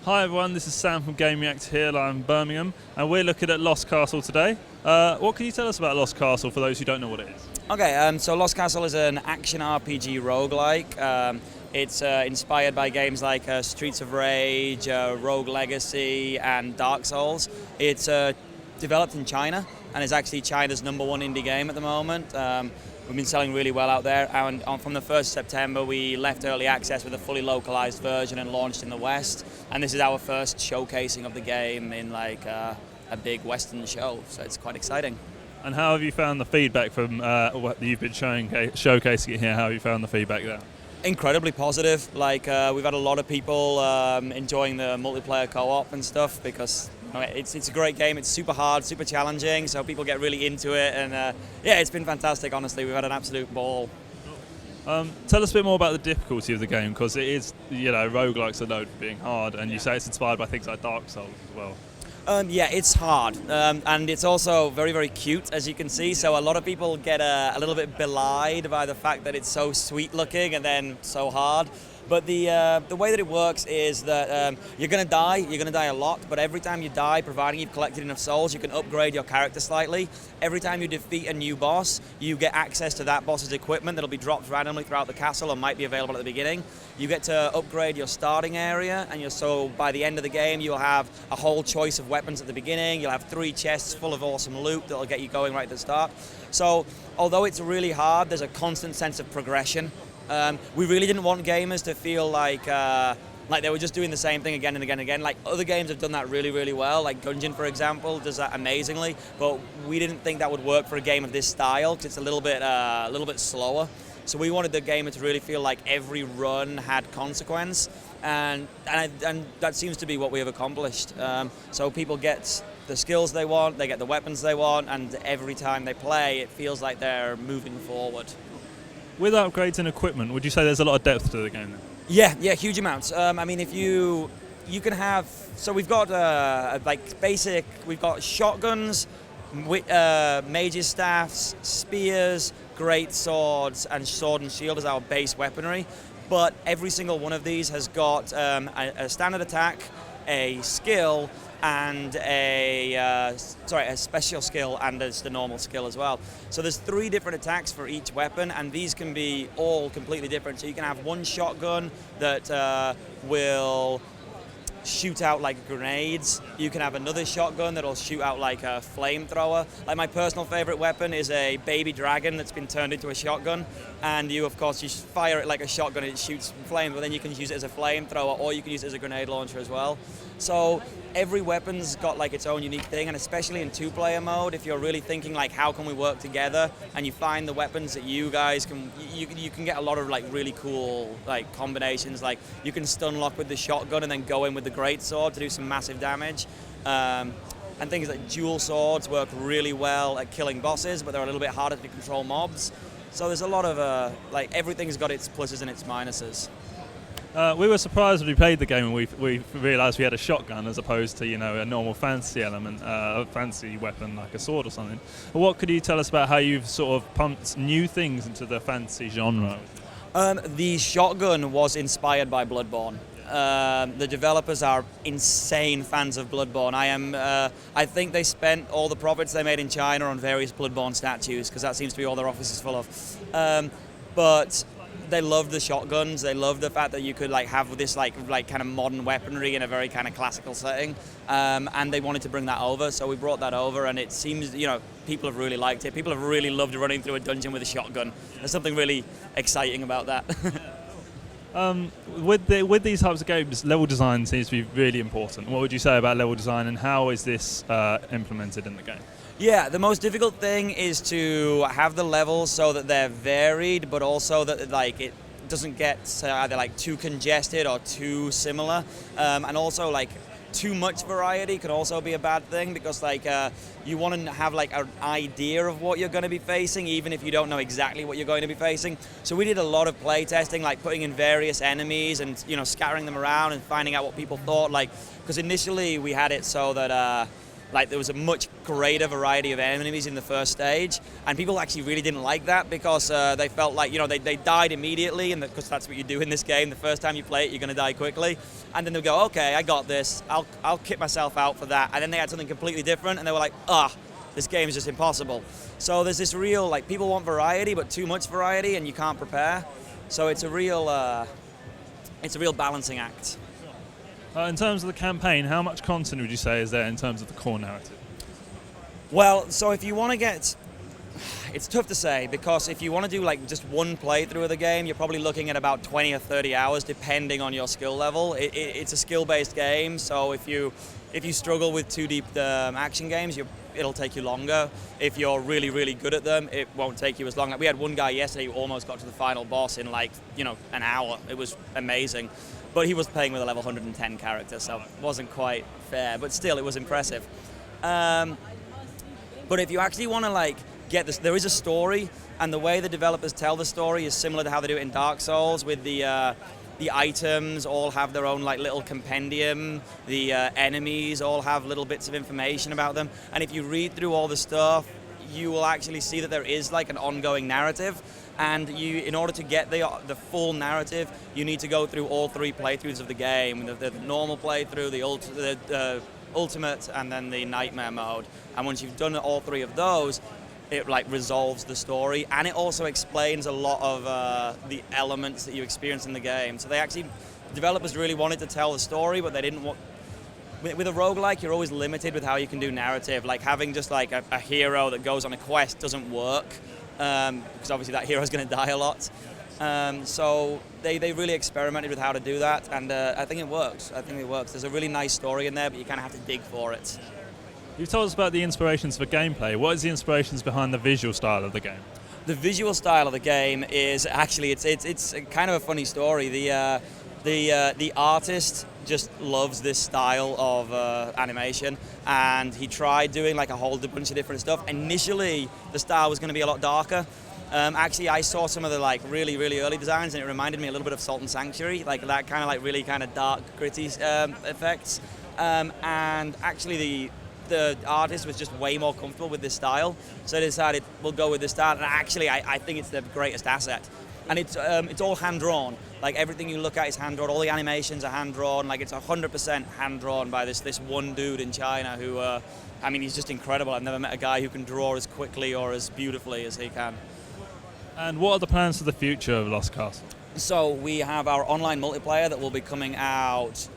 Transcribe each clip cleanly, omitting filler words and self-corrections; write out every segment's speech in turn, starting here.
Hi everyone, this is Sam from Gamereactor here live in Birmingham, and we're looking at Lost Castle today. What can you tell us about Lost Castle for those who don't know what it is? Okay, so Lost Castle is an action RPG roguelike. It's inspired by games like Streets of Rage, Rogue Legacy, and Dark Souls. It's developed in China and is actually China's #1 indie game at the moment. We've been selling really well out there, and from the 1st of September we left early access with a fully localized version and launched in the West. And this is our first showcasing of the game in like a big Western show, so it's quite exciting. And how have you found the feedback from what you've been showcasing it here? How have you found the feedback there? Incredibly positive. Like we've had a lot of people enjoying the multiplayer co-op and stuff because it's a great game. It's super hard, super challenging, so people get really into it. And yeah, it's been fantastic. Honestly, we've had an absolute ball. Tell us a bit more about the difficulty of the game, because it is, roguelikes are known for being hard, and you say it's inspired by things like Dark Souls as well. Yeah, it's hard, and it's also very, very cute, as you can see. So a lot of people get a little bit belied by the fact that it's so sweet looking and then so hard. But the way that it works is that you're going to die a lot, but every time you die, providing you've collected enough souls, you can upgrade your character slightly. Every time you defeat a new boss, you get access to that boss's equipment that'll be dropped randomly throughout the castle and might be available at the beginning. You get to upgrade your starting area, and so by the end of the game, you'll have a whole choice of weapons at the beginning. You'll have 3 chests full of awesome loot that'll get you going right at the start. So although it's really hard, there's a constant sense of progression. We really didn't want gamers to feel like they were just doing the same thing again and again and again. Like other games have done that really, really well. Like Gungeon, for example, does that amazingly. But we didn't think that would work for a game of this style because it's a little bit slower. So we wanted the gamer to really feel like every run had consequence, and that seems to be what we have accomplished. So people get the skills they want, they get the weapons they want, and every time they play, it feels like they're moving forward. With upgrades and equipment, would you say there's a lot of depth to the game then? Yeah, huge amounts. I mean, if you can have, so we've got we've got shotguns, mages' staffs, spears, great swords, and sword and shield as our base weaponry. But every single one of these has got a standard attack, a skill, and a special skill, and there's the normal skill as well. So there's 3 different attacks for each weapon, and these can be all completely different. So you can have one shotgun that will shoot out like grenades. You can have another shotgun that'll shoot out like a flamethrower. Like my personal favorite weapon is a baby dragon that's been turned into a shotgun, and you fire it like a shotgun and it shoots flames, but then you can use it as a flamethrower, or you can use it as a grenade launcher as well. So every weapon's got like its own unique thing, and especially in 2-player mode, if you're really thinking like how can we work together, and you find the weapons that you guys can, you can get a lot of like really cool like combinations. Like you can stun lock with the shotgun and then go in with the greatsword to do some massive damage. And things like dual swords work really well at killing bosses, but they're a little bit harder to control mobs. So there's a lot of like everything's got its pluses and its minuses. We were surprised when we played the game and we realised we had a shotgun as opposed to a normal fantasy element, a fancy weapon like a sword or something. But what could you tell us about how you've sort of pumped new things into the fantasy genre? The shotgun was inspired by Bloodborne. The developers are insane fans of Bloodborne. I think they spent all the profits they made in China on various Bloodborne statues, because that seems to be all their office is full of. But they loved the shotguns. They loved the fact that you could like have this like kind of modern weaponry in a very kind of classical setting, and they wanted to bring that over. So we brought that over, and it seems people have really liked it. People have really loved running through a dungeon with a shotgun. There's something really exciting about that. With these types of games, level design seems to be really important. What would you say about level design, and how is this implemented in the game? Yeah, the most difficult thing is to have the levels so that they're varied, but also that like it doesn't get either like too congested or too similar, and also like too much variety can also be a bad thing, because like you want to have like an idea of what you're going to be facing, even if you don't know exactly what you're going to be facing. So we did a lot of play testing, like putting in various enemies and scattering them around and finding out what people thought. Like, because initially we had it so that Like there was a much greater variety of enemies in the first stage, and people actually really didn't like that because they felt like, you know, they died immediately, and because that's what you do in this game. The first time you play it, you're going to die quickly, and then they'll go, okay, I got this. I'll kit myself out for that, and then they had something completely different, and they were like, this game is just impossible. So there's this real, like, people want variety, but too much variety, and you can't prepare. So it's a real balancing act. In terms of the campaign, how much content would you say is there in terms of the core narrative? Well, so if you want to get, it's tough to say, because if you want to do like just one playthrough of the game, you're probably looking at about 20 or 30 hours, depending on your skill level. It's a skill-based game, so if you struggle with 2D action games, it'll take you longer. If you're really, really good at them, it won't take you as long. Like we had one guy yesterday who almost got to the final boss in like, you know, an hour. It was amazing. But he was playing with a level 110 character, so it wasn't quite fair, but still it was impressive. But if you actually want to like get this, there is a story, and the way the developers tell the story is similar to how they do it in Dark Souls, with the items all have their own like little compendium, the enemies all have little bits of information about them, and if you read through all the stuff, you will actually see that there is like an ongoing narrative. And in order to get the full narrative, you need to go through all 3 playthroughs of the game: the normal playthrough, the ultimate, and then the nightmare mode. And once you've done all 3 of those, it like resolves the story, and it also explains a lot of the elements that you experience in the game. So developers really wanted to tell the story, but they didn't want. With a roguelike, you're always limited with how you can do narrative. Like having just like a hero that goes on a quest doesn't work. Because obviously that hero's going to die a lot. So they really experimented with how to do that, and I think it works. There's a really nice story in there, but you kind of have to dig for it. You've told us about the inspirations for gameplay. What is the inspirations behind the visual style of the game? The visual style of the game is actually, it's kind of a funny story. The artist just loves this style of animation, and he tried doing like a whole bunch of different stuff. Initially, the style was going to be a lot darker. Actually, I saw some of the like really, really early designs, and it reminded me a little bit of Salt and Sanctuary, like that kind of like really kind of dark, gritty effects. And actually, the artist was just way more comfortable with this style, so they decided we'll go with this style. And actually, I think it's the greatest asset. And it's all hand-drawn. Like everything you look at is hand-drawn. All the animations are hand-drawn. Like it's 100% hand-drawn by this one dude in China who, I mean, he's just incredible. I've never met a guy who can draw as quickly or as beautifully as he can. And what are the plans for the future of Lost Castle? So we have our online multiplayer that will be coming out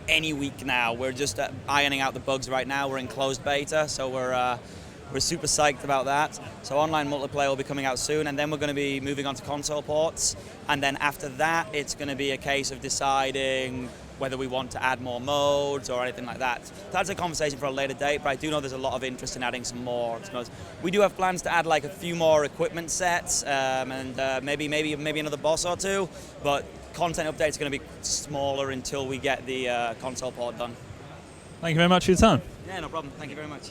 any week now. We're just ironing out the bugs right now. We're in closed beta, so we're super psyched about that. So online multiplayer will be coming out soon, and then we're going to be moving on to console ports. And then after that, it's going to be a case of deciding whether we want to add more modes or anything like that. That's a conversation for a later date, but I do know there's a lot of interest in adding some more modes. We do have plans to add like a few more equipment sets, and maybe another boss or 2, but content updates are going to be smaller until we get the console port done. Thank you very much for your time. Yeah, no problem. Thank you very much.